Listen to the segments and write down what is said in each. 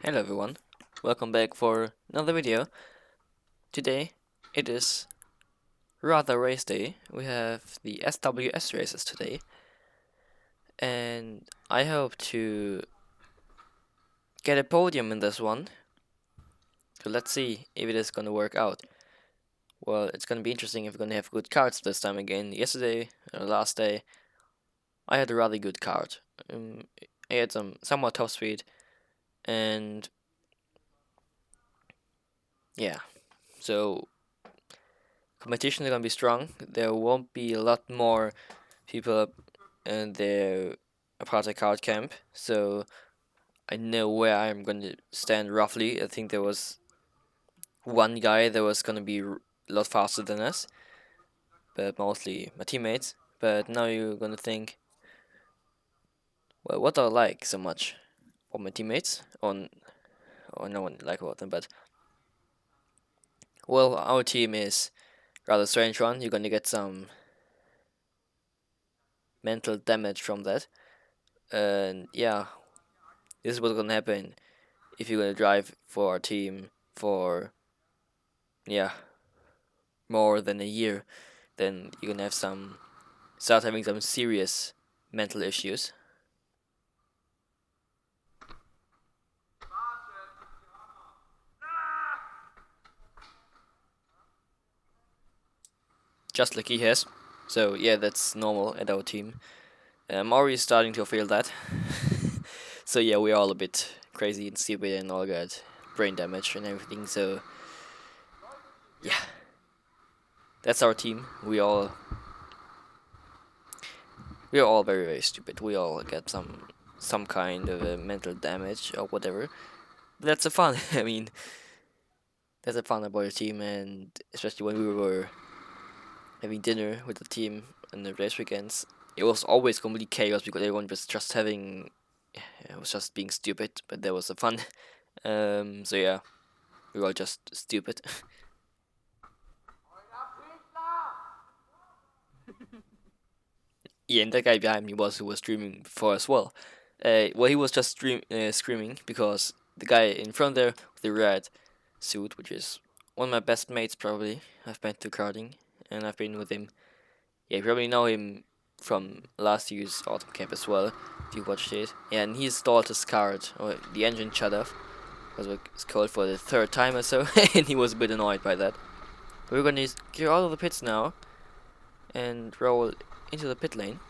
Hello everyone, welcome back for another video. Today it is rather race day. We have the SWS races today, and I hope to get a podium in this one. So let's see if it is gonna work out. Well, it's gonna be interesting if we're gonna have good cards this time again. Yesterday, last day, I had a rather good card. I had some somewhat top speed, and yeah, so competition is gonna be strong. There won't be a lot more people and they're a part of Kart Camp, so I know where I'm gonna stand roughly. I think there was one guy that was gonna be a lot faster than us, but mostly my teammates. But now you're gonna think, well, what do I like so much for my teammates? Or no one like about them, but well, our team is rather strange one. You're gonna get some mental damage from that, and yeah, this is what's gonna happen if you're gonna drive for our team for more than a year. Then you're gonna have start having some serious mental issues. Just like he has. So yeah, that's normal at our team. I'm already starting to feel that. So yeah, we're all a bit crazy and stupid and all got brain damage and everything. So yeah, that's our team. We are all very stupid. We all get some kind of a mental damage or whatever. But that's the fun. I mean, that's the fun about your team, and especially when we were having dinner with the team on the race weekends, it was always complete chaos because everyone was just having, it was just being stupid, but that was the fun. So yeah, we were all just stupid. Yeah, and that guy behind me was who was streaming before as well. Well, he was just screaming because the guy in front there with the red suit, which is one of my best mates probably. I've been to karting and I've been with him. Yeah, you probably know him from last year's autumn camp as well, if you watched it. Yeah, and he stalled his cart, or the engine shut off, because it was cold for the third time or so, and he was a bit annoyed by that. But we're gonna get out of the pits now and roll into the pit lane.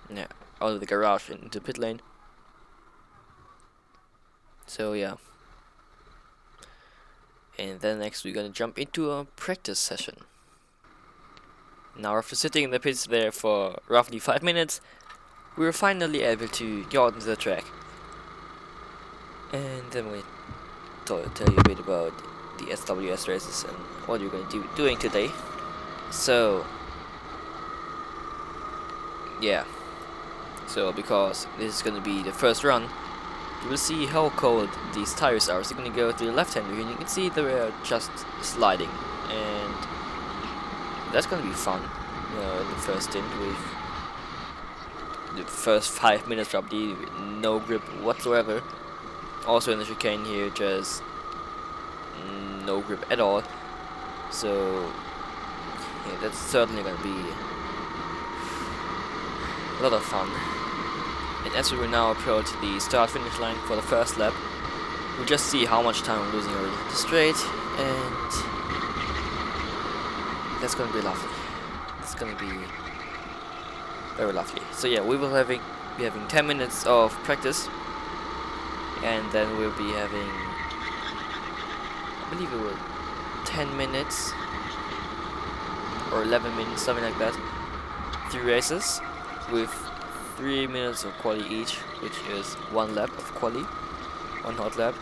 Yeah, out of the garage into pit lane. So yeah. And then next we're gonna jump into a practice session. Now after sitting in the pits there for roughly 5 minutes, we were finally able to go out into the track. And then we tell you a bit about the SWS races and what you're going to be doing today. So yeah, so because this is going to be the first run, you will see how cold these tires are. So you're going to go to the left hand and you can see they are just sliding, and that's going to be fun. In the first stint with the first 5 minutes probably no grip whatsoever. Also in the chicane here, just no grip at all. So yeah, that's certainly going to be a lot of fun. And as we will now approach the start-finish line for the first lap, we'll just see how much time I'm losing already in the straight, and that's going to be lovely. It's going to be very lovely. So yeah, we will be having 10 minutes of practice, and then we'll be having, I believe it will 10 minutes or 11 minutes, something like that. 3 races with 3 minutes of quali each, which is 1 lap of quali, 1 hot lap.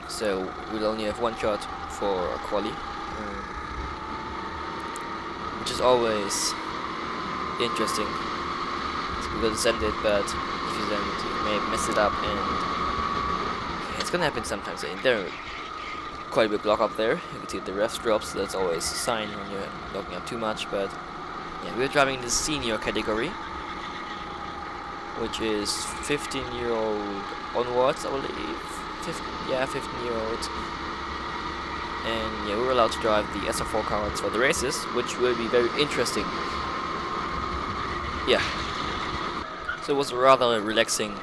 So we'll only have 1 shot for a quali, which is always interesting. So we're gonna send it, but if you send it, you may mess it up, and yeah, it's gonna happen sometimes. There are quite a big block up there. You can see the refs drops, so that's always a sign when you're blocking up too much. But yeah, we're driving the senior category, which is 15-year-old onwards, I believe. 15-year-olds. And yeah, we were allowed to drive the SR4 cars for the races, which will be very interesting. Yeah. So it was a rather relaxing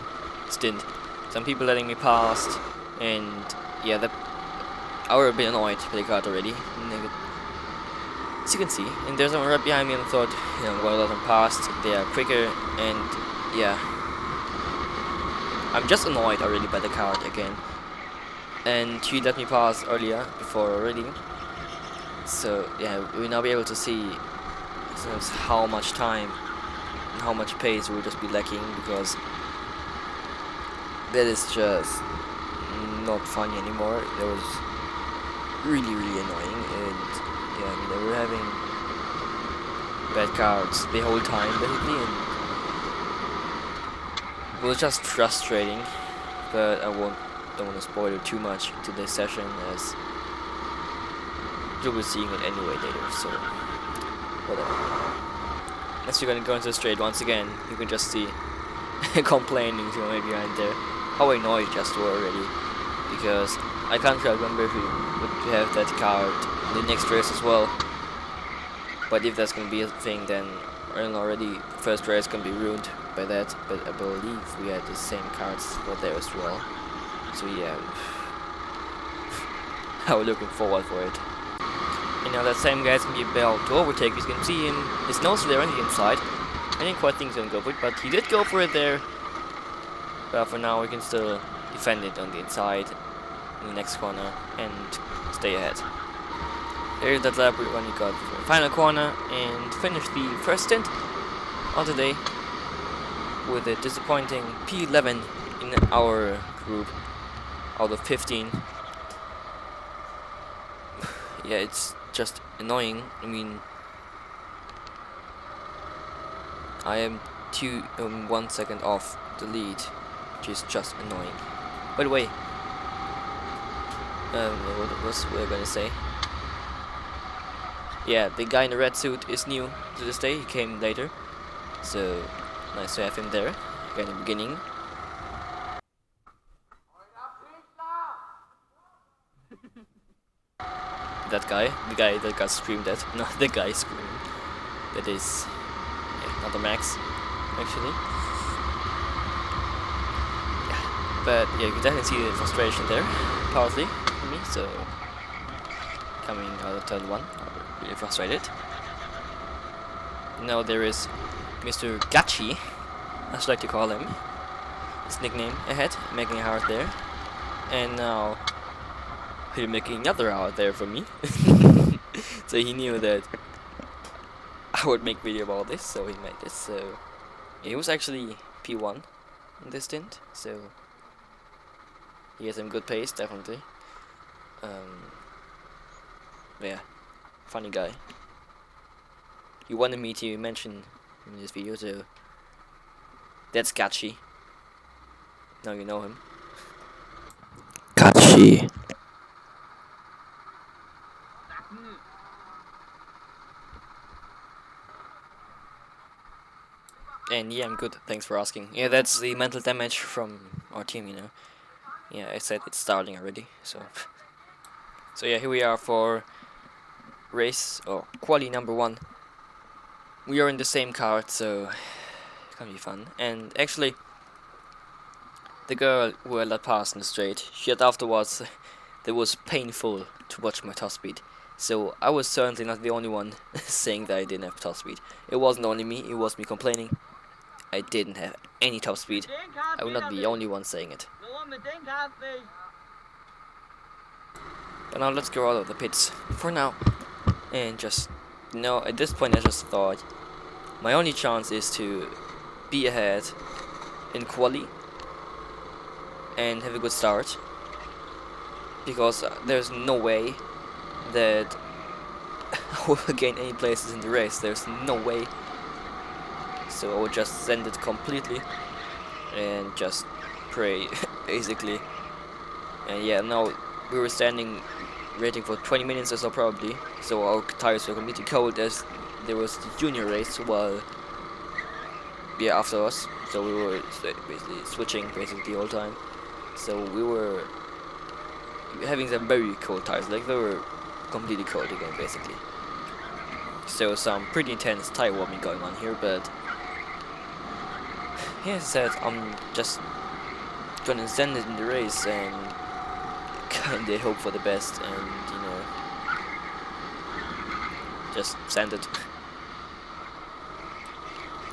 stint. Some people letting me past, and yeah, I was a bit annoyed with the kart already. As you can see, and there's someone right behind me, and I thought, you know, I'm gonna let them past. They are quicker, and yeah, I'm just annoyed already by the kart again. And she let me pass earlier, before already. So yeah, we'll now be able to see how much time and how much pace we'll just be lacking, because that is just not funny anymore. That was really annoying, and yeah, I mean, they were having bad cards the whole time basically, and it was just frustrating. But I don't want to spoil it too much into this session, as you'll be seeing it anyway later. So whatever. As you're gonna go into the straight once again, you can just see complaining to me behind there how annoyed just were already, because I can't remember if we would have that card in the next race as well. But if that's gonna be a thing, then already the first race can be ruined by that. But I believe we had the same cards for there as well. So yeah, I'm looking forward for it. And now that same guy's gonna be about to overtake. You can see him, his nose there on the inside. I didn't quite think he was gonna go for it, but he did go for it there. But for now, we can still defend it on the inside in the next corner and stay ahead. There's that lap when we got the final corner and finished the first stint of the day with a disappointing P11 in our group out of 15. Yeah, it's just annoying. I mean, I am 1 second off the lead, which is just annoying. By the way, what was we gonna say? Yeah, the guy in the red suit is new to this day. He came later, so nice to have him there in the beginning. That guy, the guy that got screamed at, not the guy screaming. That is, yeah, not the Max, actually. Yeah, but yeah, you can definitely see the frustration there, partly for me. So coming out of turn 1, I'm really frustrated. Now there is Mr. Gachi, I should like to call him. His nickname ahead, making it hard there, and now he's making another hard there for me. So he knew that I would make video about this, so he made this. So yeah, he was actually P1 in this stint, so he has some good pace, definitely. Yeah, funny guy. He wanted me to mention in this video, so that's Gachi. Now you know him. Gachi. And yeah, I'm good, thanks for asking. Yeah, that's the mental damage from our team, you know. Yeah, I said it's starting already, so... So yeah, here we are for race, or quali number 1. We are in the same cart, so it's gonna be fun. And actually, the girl who I let pass in the straight, she had afterwards, that was painful to watch my top speed. So I was certainly not the only one saying that I didn't have top speed. It wasn't only me, it was me complaining. I didn't have any top speed. I will not be the only one saying it. But now let's go out of the pits for now. And just, you know, at this point I just thought my only chance is to be ahead in quali and have a good start. Because there's no way that I will gain any places in the race. There's no way. So I would just send it completely and just pray, basically. And yeah, now we were standing waiting for 20 minutes or so probably, so our tires were completely cold as there was the junior race while, yeah, after us. So we were basically switching basically the whole time. so we were having some very cold tires, like they were completely cold again basically. So some pretty intense tire warming going on here, but yeah, as I said, I'm just gonna send it in the race and kinda hope for the best and, you know, just send it.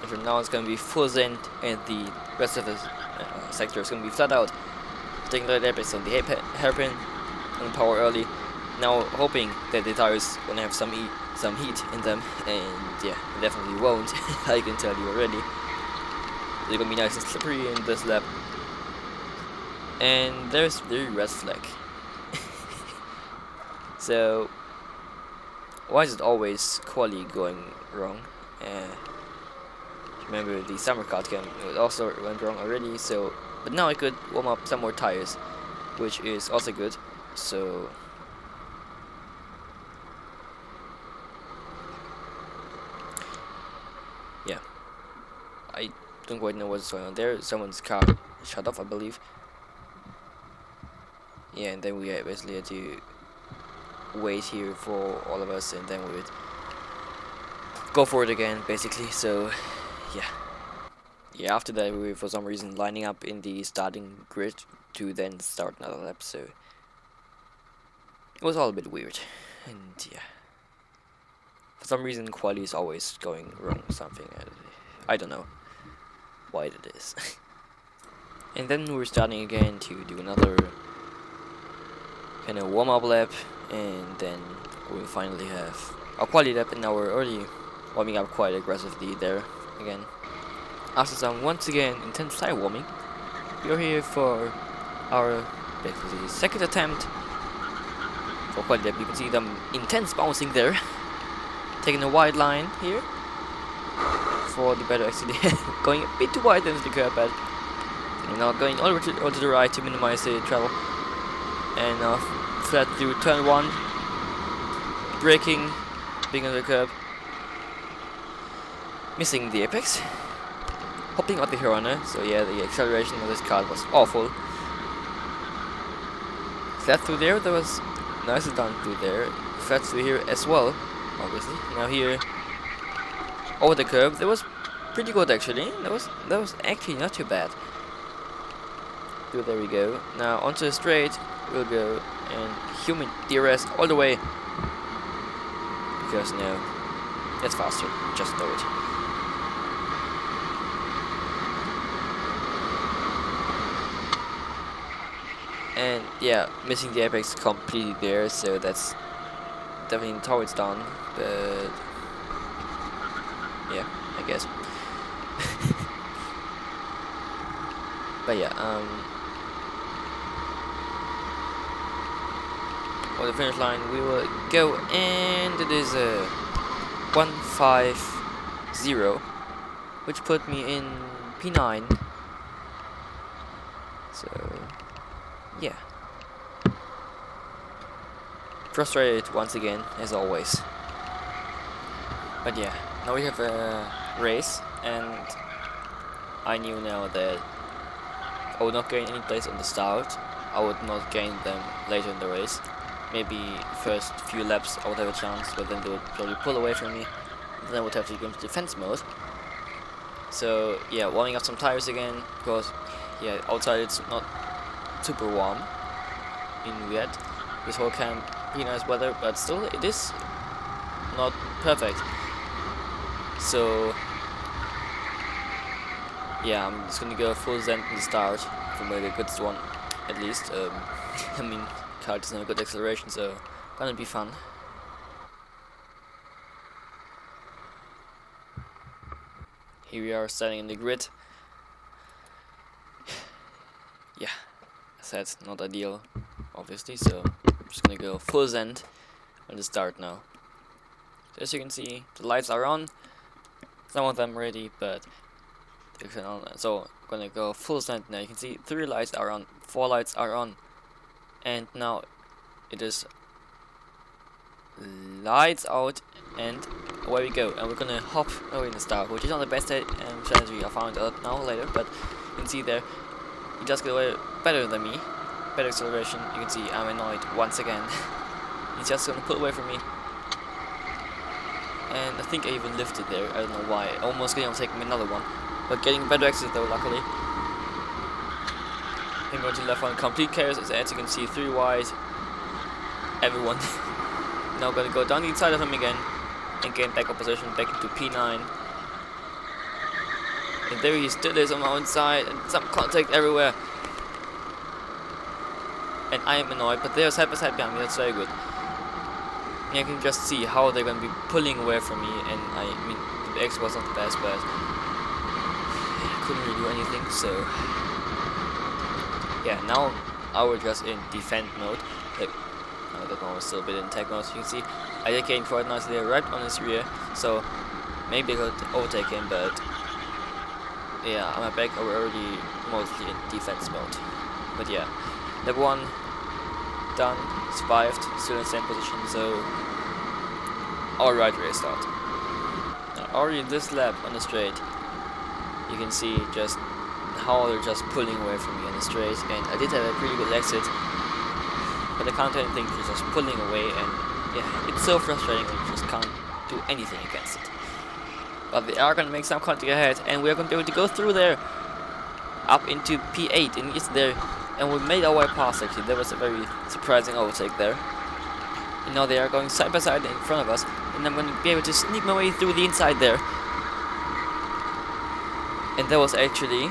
And from now it's gonna be full send and the rest of the sector is gonna be flat out. Taking the apex on the hairpin and power early. Now hoping that the tires gonna have some heat in them, and yeah, they definitely won't. I can tell you already. They're gonna be nice and slippery in this lap. And there's the red flag. So why is it always quali going wrong? Remember the summer Kart Camp, it also went wrong already. So, but now I could warm up some more tires, which is also good. So yeah, I don't quite know what's going on there. Someone's car shut off, I believe. Yeah, and then we basically had to wait here for all of us, and then we would go for it again, basically. So yeah, after that we were for some reason lining up in the starting grid to then start another lap, so it was all a bit weird. And yeah, for some reason quali is always going wrong or something. I don't know why it is. And then we're starting again to do another kind of warm-up lap, and then we'll finally have a quali lap, and now we're already warming up quite aggressively there again. After some once again intense tire warming, we are here for our basically second attempt for quali lap. You can see them intense bouncing there, taking a wide line here for the better actually, going a bit too wide into the curb pad. And now going all the way to the right to minimize the travel. And now flat through turn 1, braking, being on the curb, missing the apex, hopping out the corner. So yeah, the acceleration of this car was awful. Flat through there, that was nicely done through there. Flat through here as well, obviously. Now here, over the curb, that was pretty good actually. That was actually not too bad. So there we go. Now onto the straight we'll go, and human DRS all the way, because no, it's faster, just do it. And yeah, missing the apex completely there, so that's definitely how it's done, but yeah, I guess. But yeah, on the finish line we will go, and it is a 150, which put me in P9. So yeah, frustrated once again as always. But yeah, now we have a race, and I knew now that I would not gain any place on the start. I would not gain them later in the race. Maybe first few laps I would have a chance, but then they would probably pull away from me. Then I would have to go into defense mode. So yeah, warming up some tires again, because yeah, outside it's not super warm in Riyadh. This whole camp, pretty nice weather, but still it is not perfect. So yeah, I'm just gonna go full Zen in the start for maybe a good one at least. I mean, car doesn't have a good acceleration, so gonna be fun. Here we are standing in the grid. Yeah, as I said, not ideal, obviously, so I'm just gonna go full Zen on the start now. So as you can see, the lights are on, some of them ready, but so I'm gonna go full Zen now. You can see 3 lights are on, 4 lights are on, and now it is lights out, and away we go. And we're gonna hop away in the start, which is not the best strategy I found out now later, but you can see there, you just get away better than me. Better acceleration. You can see I'm annoyed once again. He's just gonna pull away from me. And I think I even lifted there. I don't know why. Almost getting to take another one. But getting a better exit though, luckily. I'm going to the left one. Complete chaos, as you can see, 3 wide. Everyone. Now gonna go down the inside of him again. And gain back up position, back into P9. And there he still is on my own side. And some contact everywhere. And I am annoyed, but they're side by side behind me. That's very good. And you can just see how they're going to be pulling away from me, and I mean, the X was not the best, but I couldn't really do anything, so yeah, now I was just in defend mode. Like, that one was still a bit in attack mode, so you can see I did gain quite nicely right on his rear, so maybe I could overtake him, but yeah, on my back I was already mostly in defense mode. But yeah, lap 1 done, survived, still in the same position, so alright race start. Now, already in this lap on the straight, you can see just how they're just pulling away from me on the straight, and I did have a pretty good exit, but I can't do anything, they're just pulling away, and yeah, it's so frustrating when you just can't do anything against it. But they are going to make some contact ahead, and we're going to be able to go through there, up into P8, and it's there. And we made our way past actually. That was a very surprising overtake there. And now they are going side by side in front of us. And I'm going to be able to sneak my way through the inside there. And that was actually...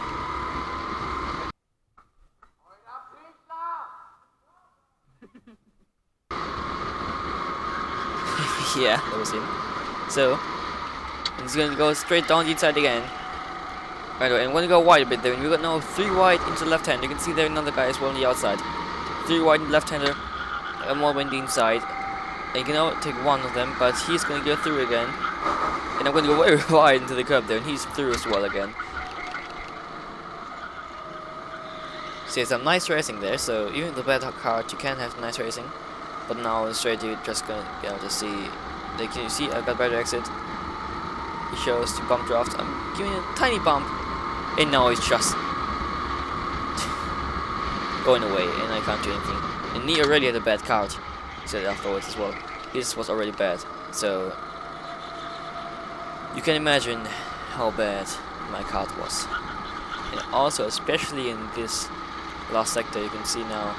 yeah, that was him. So, he's going to go straight down the inside again. Right away, and when we go wide a bit there, and we got now 3 wide into the left hand. You can see there another guy as well on the outside. 3 wide in the left hander, and 1 on the inside. And you can now take one of them, but he's going to go through again. And I'm going to go very wide into the curb there, and he's through as well again. So yeah, some nice racing there. So even the better kart, you can have nice racing. But now in straight, you're just going to be able to see. Like, can you see? I've got better exit. He shows to bump draft. I'm giving it a tiny bump. And now it's just going away, and I can't do anything. And he already had a bad card, he said afterwards as well. His was already bad, so you can imagine how bad my card was. And also, especially in this last sector, you can see now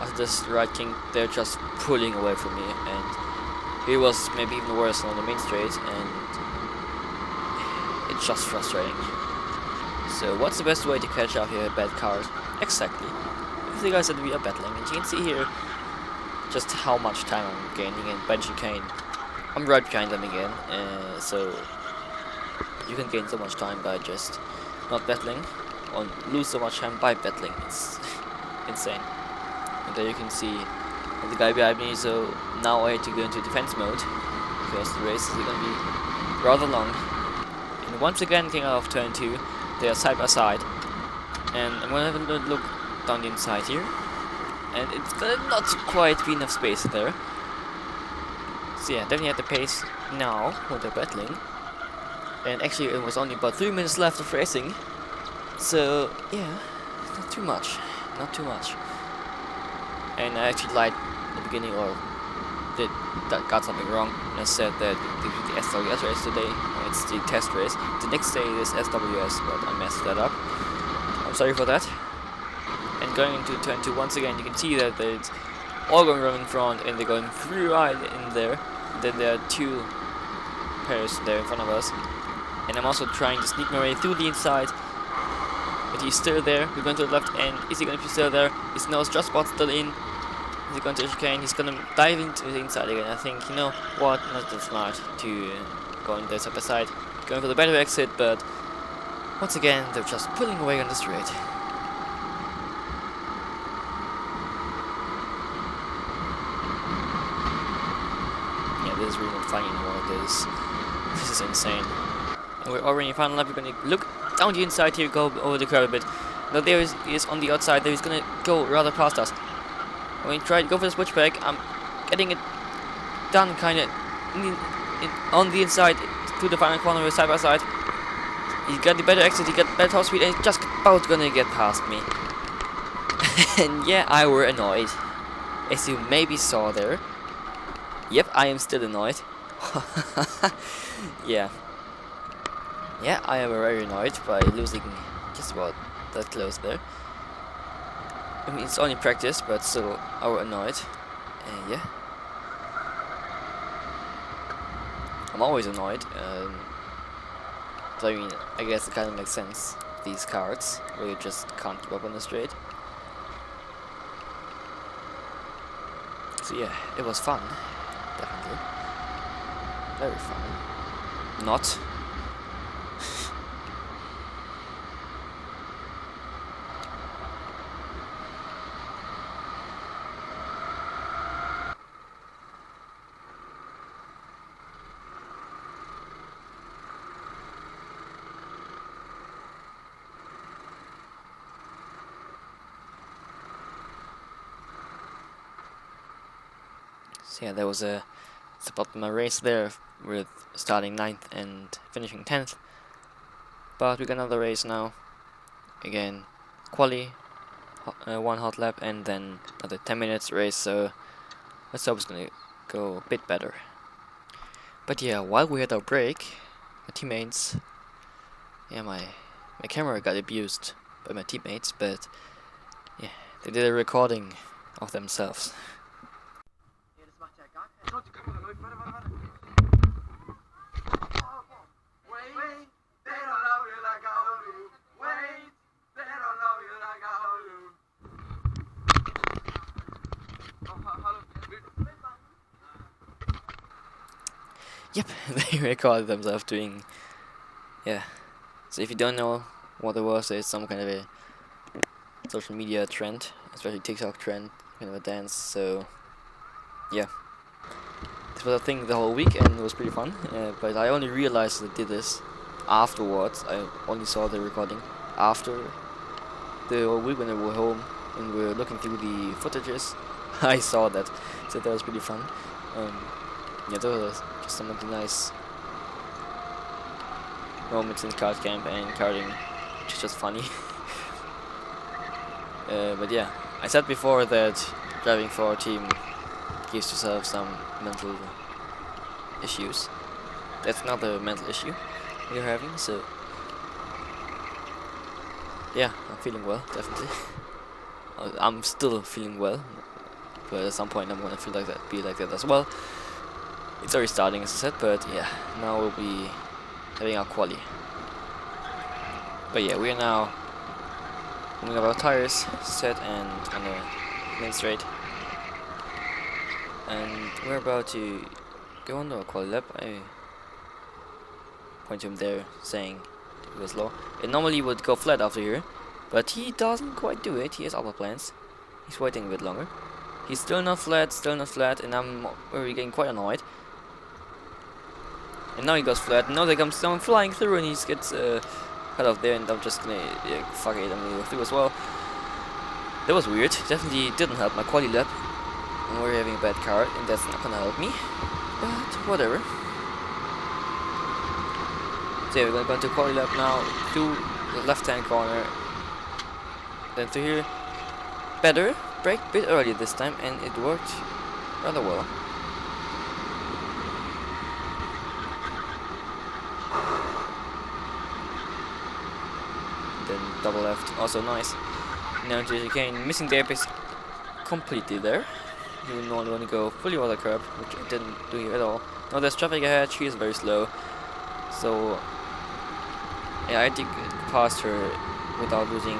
after this right king, they're just pulling away from me, and it was maybe even worse on the main straight, and it's just frustrating. So what's the best way to catch up here, bad card? Exactly. If the guys that we are battling, and you can see here just how much time I'm gaining, and by chicane, I'm right behind them again, so you can gain so much time by just not battling, or lose so much time by battling. It's insane. And there you can see the guy behind me, so now I have to go into defense mode, because the race is going to be rather long. And once again, getting out of turn 2, they are side by side, and I'm gonna have a look down the inside here, and it's gonna not quite be enough space there. So yeah, definitely at the pace now when they're battling, and actually it was only about 3 minutes left of racing, so yeah, not too much, not too much. And I actually lied at the beginning, or got something wrong, and I said that the SWS race today, it's the test race. The next day is SWS, but I messed that up. I'm sorry for that. And going into turn 2 once again, you can see that it's all going wrong in front, and they're going 3 wide in there. Then there are 2 pairs there in front of us. And I'm also trying to sneak my way through the inside. But he's still there. We're going to the left end. Is he going to be still there? His nose just spot still in. Is he going to chicane? He's going to dive into the inside again. I think, you know what, not that smart to go in there side by side. Going for the better exit, but once again, they're just pulling away on the straight. Yeah, this is really not funny anymore. This is insane. And we're already in final lap. We're going to look down the inside here, go over the curve a bit. Now there is on the outside, there he's going to go rather past us. When we try to go for the switchback, I'm getting it done kind of on the inside to the final corner side by side. He got the better exit, he got better top speed, and he's just about gonna get past me. And yeah, I were annoyed, as you maybe saw there. Yep, I am still annoyed. Yeah. Yeah, I am very annoyed by losing just about that close there. I mean, it's only practice, but still, I were annoyed. And yeah. I'm always annoyed. So I mean, I guess it kind of makes sense. These cards, where you just can't keep up on the straight. So yeah, it was fun. Definitely. Very fun. Not. So yeah, there was a suboptimal race there with starting 9th and finishing 10th. But we got another race now. Again, quali, one hot lap, and then another 10 minutes race. So let's hope it's gonna go a bit better. But yeah, while we had our break, my teammates, yeah, my camera got abused by my teammates, but yeah, they did a recording of themselves. Yep, they recorded themselves doing, yeah. So if you don't know what it was, it's some kind of a social media trend, especially TikTok trend, kind of a dance. So yeah, this was a thing the whole week, and it was pretty fun. But I only realized that I did this afterwards. I only saw the recording after the whole week when I were home and we were looking through the footages. I saw that, so that was pretty fun. Yeah, those are just some of the nice moments in Kart Camp and karting, which is just funny. But yeah, I said before that driving for a team gives yourself some mental issues. That's not a mental issue you're having, so yeah, I'm feeling well, definitely. I'm still feeling well, but at some point I'm gonna feel like that, be like that as well. It's already starting, as I said, but yeah, now we'll be having our quali. But yeah, we are now moving up our tires, set and on the main straight. And we're about to go on to a quali lap. I point to him there saying it was low. It normally would go flat after here, but he doesn't quite do it. He has other plans. He's waiting a bit longer. He's still not flat, and I'm already getting quite annoyed. And now he goes flat. Now there comes someone flying through, and he gets cut off there. And I'm just gonna fuck it. I'm gonna go through as well. That was weird. Definitely didn't help my quali lap. And we're having a bad car, and that's not gonna help me. But whatever. So yeah, we're gonna go into quali lap now through the left-hand corner. Then through here. Better. Brake a bit early this time, and it worked rather well. Then double left, also nice. Now into the chicane, missing the apex completely there. You normally want to go fully over the curb, which I didn't do here at all. Now there's traffic ahead, she is very slow. So yeah, I think past her without losing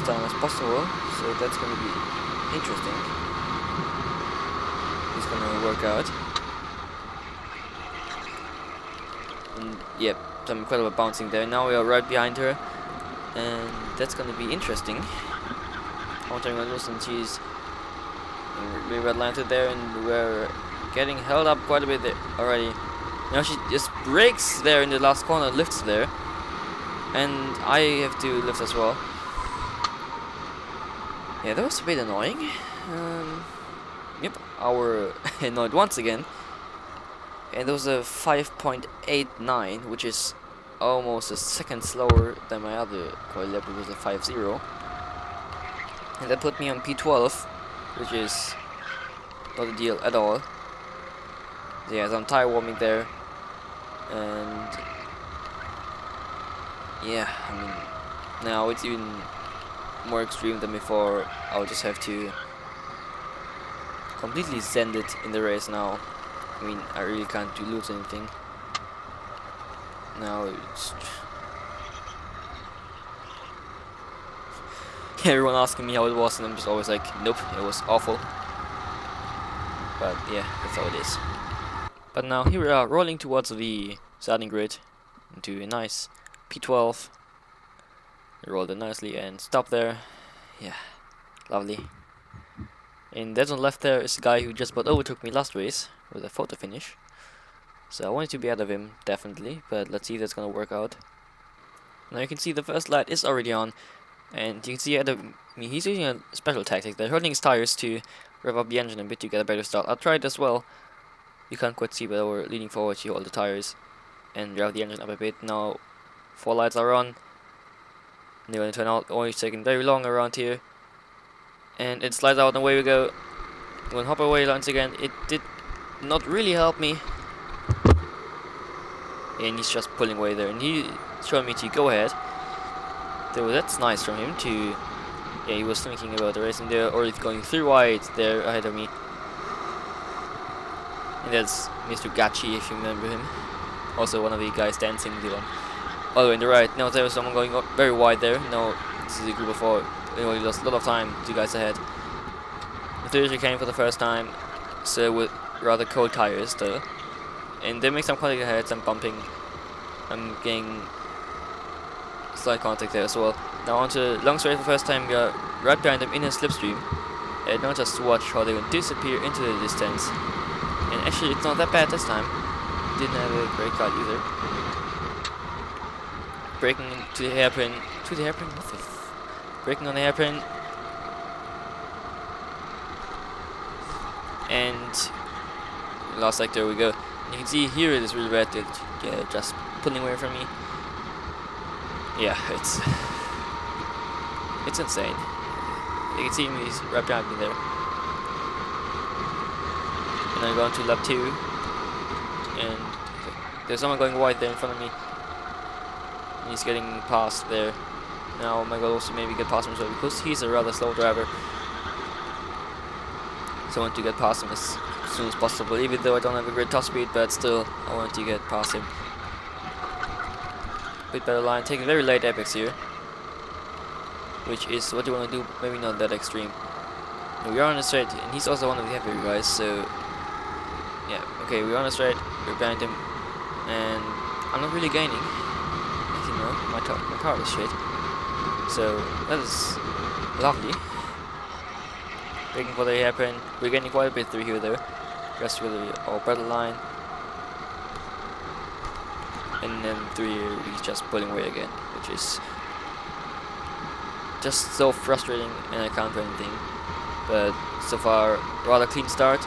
time as possible. So that's gonna be interesting. It's gonna work out. And yep, some incredible bouncing there. Now we are right behind her, and that's gonna be interesting. Countering on loose, and she's we red line to there, and we're getting held up quite a bit there already. Now she just brakes there in the last corner, lifts there, and I have to lift as well. Yeah, that was a bit annoying. Yep, our annoyed once again. And there was a 5.89, which is almost a second slower than my other quali lap, which was a 5.0. And that put me on P12, which is not a deal at all. So yeah, some tire warming there, and yeah, I mean, now it's even more extreme than before. I'll just have to completely send it in the race now. I mean, I really can't lose anything. Now it's everyone asking me how it was, and I'm just always like, nope, it was awful. But yeah, that's how it is. But now here we are rolling towards the starting grid into a nice P12. I rolled it nicely and stopped there. Yeah, lovely. And dead on left there is the guy who just about overtook me last race with a photo finish. So I wanted to be ahead of him, definitely, but let's see if that's gonna work out. Now you can see the first light is already on, and you can see ahead of me he's using a special tactic. They're hurting his tires to rev up the engine a bit to get a better start. I'll try it as well. You can't quite see, but we're leaning forward to hold the tires and rev the engine up a bit. Now 4 lights are on. They're gonna turn out, only taking very long around here. And it slides out and away we go. We're gonna hop away once again. It did not really help me. And he's just pulling away there, and he's showing me to go ahead. So that's nice from him to, yeah, he was thinking about the racing there, or it's going 3 wide there ahead of me. And that's Mr. Gachi, if you remember him. Also one of the guys dancing the one all the way on the right. Now there was someone going very wide there. No, this is a group of 4. Anyway, lost a lot of time, 2 guys ahead. The 30 came for the first time, so with rather cold tires still. And they make some contact ahead, some bumping. I'm getting slight contact there as well. Now onto long straight for the first time, we are right behind them in a slipstream. And now just watch how they will disappear into the distance. And actually it's not that bad this time. Didn't have a great cut either. Braking to the hairpin. To the hairpin? Nothing. Braking on the hairpin. And last sector we go. You can see here it is really bad. Yeah, just pulling away from me. Yeah, it's insane. You can see me, he's right behind me there. And I'm going to lap 2. And there's someone going wide there in front of me. And he's getting past there. Now my goal is to maybe get past him as well, because he's a rather slow driver. So I want to get past him as soon as possible, even though I don't have a great top speed, but still I want to get past him. Bit better line, taking very late apex here, which is what you want to do, maybe not that extreme. And we are on the straight, and he's also one of the heavier guys, so yeah, okay, we're on the straight, we're behind him, and I'm not really gaining, as you know, my car is shit, so that is lovely. Waiting for the hairpin. We're getting quite a bit through here though, just with our battle line. And then through here he's just pulling away again, which is just so frustrating, and I can't do anything. But so far, rather clean start.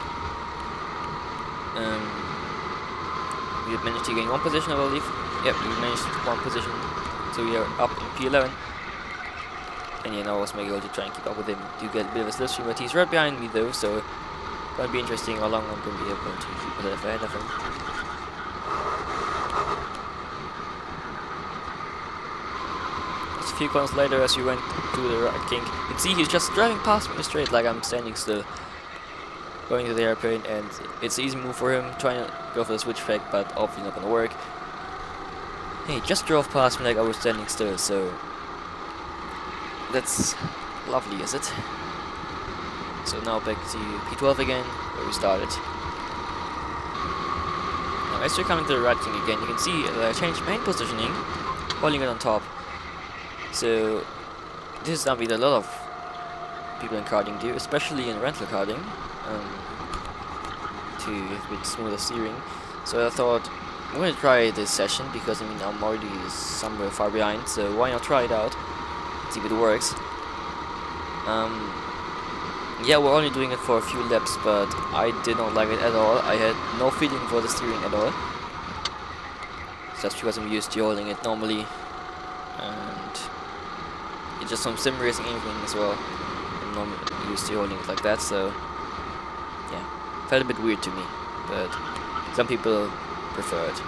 We have managed to gain 1 position, I believe. Yep, we managed 1 position, so we are up in P11. And yeah, now was my goal to try and keep up with him to get a bit of a slipstream, but he's right behind me though, so gonna be interesting how long I'm gonna be able to keep ahead of him. Just a few corners later, as we went to the right kink, you can see he's just driving past me straight like I'm standing still, going to the airplane, and it's an easy move for him, trying to go for the switch fake, but obviously not gonna work. Hey, he just drove past me like I was standing still, so that's lovely, is it? So now back to P12 again, where we started. Now as we're coming to the right king again, you can see that I changed main positioning, holding it on top. So this is something that a lot of people in karting do, especially in rental karting, to have a bit smoother steering. So I thought, I'm going to try this session, because I mean I'm already somewhere far behind, so why not try it out? See if it works. Yeah, we're only doing it for a few laps, but I did not like it at all. I had no feeling for the steering at all. Just because I'm used to holding it normally, and it's just some sim racing anything as well. normally used to holding it like that, so yeah, felt a bit weird to me, but some people prefer it.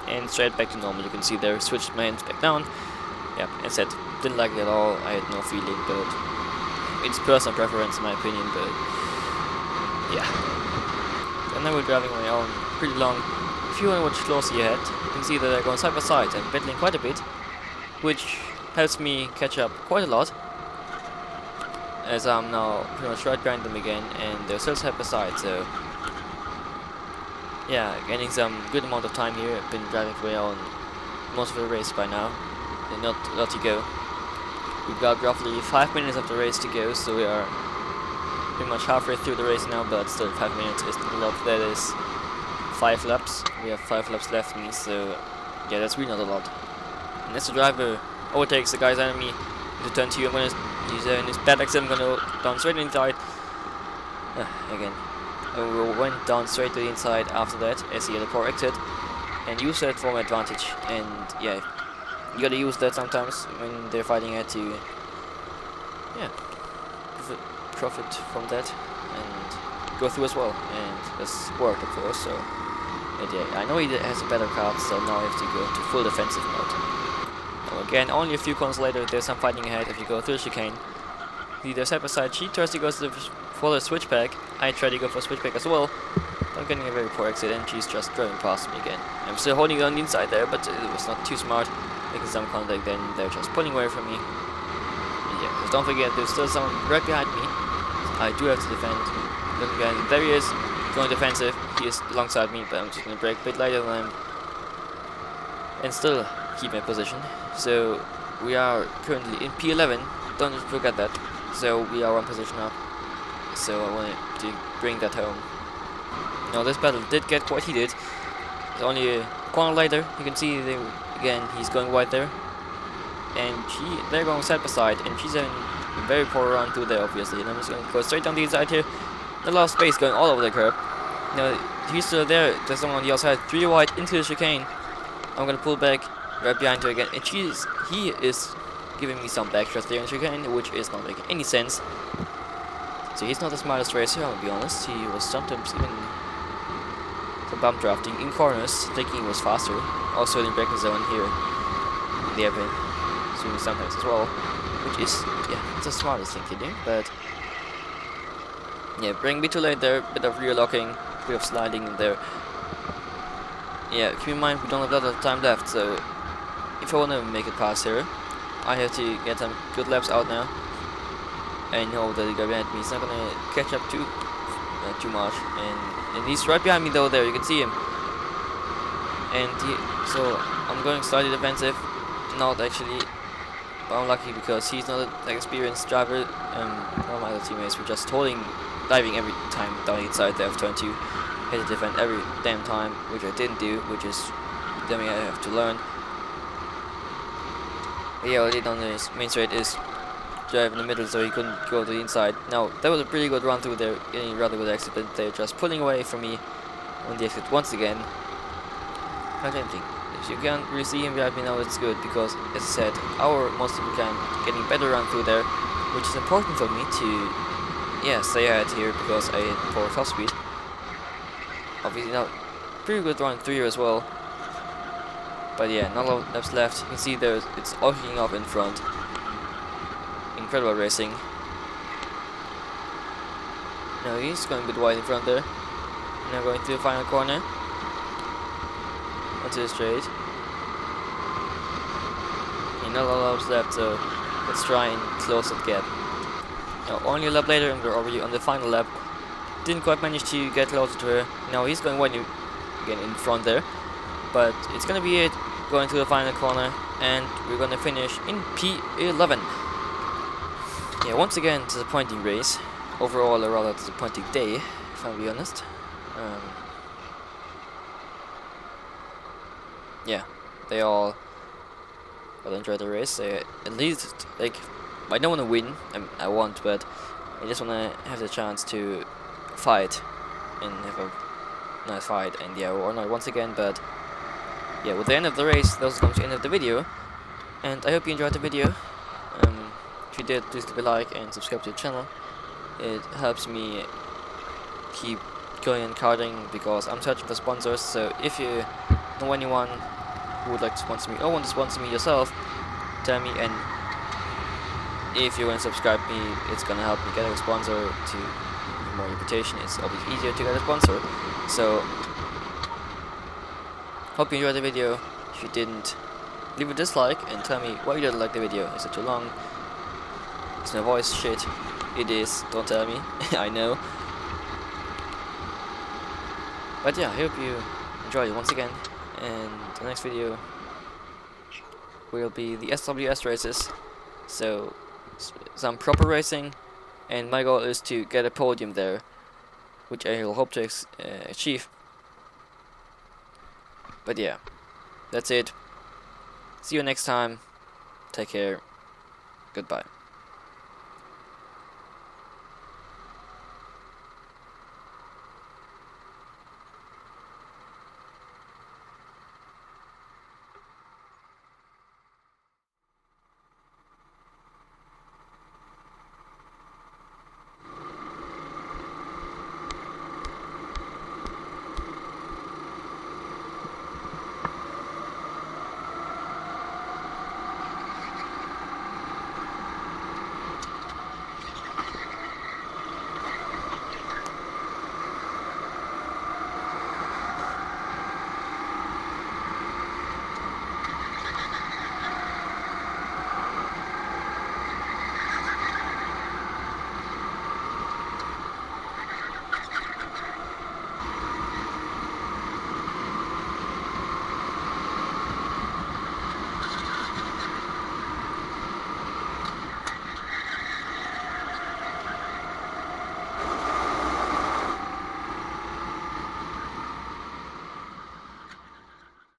And straight back to normal. You can see there, switched my hands back down. Yeah, as I said, didn't like it at all. I had no feeling, but it's personal preference in my opinion, but yeah. And now we're driving on my own, pretty long. If you want to watch closely ahead, you can see that they're going side by side and battling quite a bit, which helps me catch up quite a lot, as I'm now pretty much right behind them again, and they're still side by side, so yeah, gaining some good amount of time here. I've been driving for my own most of the race by now, and not a lot to go. We've got roughly 5 minutes of the race to go, so we are pretty much halfway through the race now, but still 5 minutes is not a lot. That is 5 laps. We have 5 laps left in me, so yeah, that's really not a lot. And as the driver overtakes the guys under me into turn 2, I'm gonna use in his bad exit. I'm gonna go down straight inside. Again. We went down straight to the inside after that, as he had a poor exit, and used that for my advantage. And yeah, you gotta use that sometimes when they're fighting at you. Yeah, profit from that and go through as well. And this worked, of course. So yeah, I know he has a better card, so now I have to go to full defensive mode. Now again, only a few corners later, there's some fighting ahead. If you go through the chicane, they're side by side. She tries to go for the switchback. I try to go for a switchback as well. I'm getting a very poor exit, and she's just driving past me again. I'm still holding on the inside there, but it was not too smart. Making some contact, then they're just pulling away from me. And yeah, just don't forget, there's still someone right behind me. I do have to defend. Look again, there he is, going defensive. He is alongside me, but I'm just going to brake a bit later than him. And still keep my position. So we are currently in P11. Don't forget that. So we are one position up. So I wanted to bring that home. Now this battle did get quite heated. It's only a corner later, you can see again he's going wide there, and they're going side by side, and she's having a very poor run through there obviously. And I'm just going to go straight down the inside here. A lot of space going all over the curb. Now he's still there. There's someone on the outside, 3 wide into the chicane. I'm going to pull back right behind her again, and he is giving me some backshots there in the chicane, which is not making any sense. So he's not the smartest racer, I'll be honest. He was sometimes even some bump drafting in corners, thinking he was faster. Also in braking zone here, they have been swinging sometimes as well, which is, yeah, it's the smartest thing to do. But yeah, bring me too late there, bit of rear locking, bit of sliding in there. Yeah, keep in mind we don't have a lot of time left, so if I want to make it past here, I have to get some good laps out now. I know that the guy behind me is not gonna catch up too much, and he's right behind me though. There you can see him, and so I'm going slightly defensive, not actually, but I'm lucky because he's not an experienced driver. One of my other teammates were just diving every time down the inside there of turn 2, had to defend every damn time, which I didn't do, which is something I have to learn. But yeah, what I did on this main straight is drive in the middle so he couldn't go to the inside. Now that was a pretty good run through there, getting a rather good exit, but they're just pulling away from me on the exit once again. Quite tempting. If you can't really see him behind me now, it's good because, as I said, our most of the time getting better run through there, which is important for me to, yeah, stay ahead here because I hit poor top speed. Obviously now, pretty good run through here as well. But yeah, not a lot of laps left. You can see there it's arcing up in front. Incredible racing. Now he's going a bit wide in front there. Now going to the final corner. Onto the straight. And not a lot of laps left, so let's try and close that gap. Now only a lap later and we're already on the final lap. Didn't quite manage to get closer to her. Now he's going wide again in front there. But it's gonna be it, going to the final corner, and we're gonna finish in P11. Yeah, once again, disappointing race. Overall, a rather disappointing day, if I'll be honest. Yeah, they all enjoyed the race. At least, like, I don't want to win. I want, but I just want to have the chance to fight and have a nice fight, and yeah, or not once again, but yeah, with the end of the race, those comes to the end of the video, and I hope you enjoyed the video. If you did, please leave a like and subscribe to the channel. It helps me keep going and karting because I'm searching for sponsors, so if you know anyone who would like to sponsor me or want to sponsor me yourself, tell me, and if you want to subscribe me, it's gonna help me get a sponsor to more reputation. It's obviously easier to get a sponsor. So hope you enjoyed the video. If you didn't, leave a dislike and tell me why you didn't like the video. Is it too long? Is my voice shit? It is, don't tell me. I know. But yeah, I hope you enjoyed it once again, and the next video will be the SWS races, so some proper racing, and my goal is to get a podium there, which I will hope to achieve. But yeah, that's it. See you next time. Take care. Goodbye.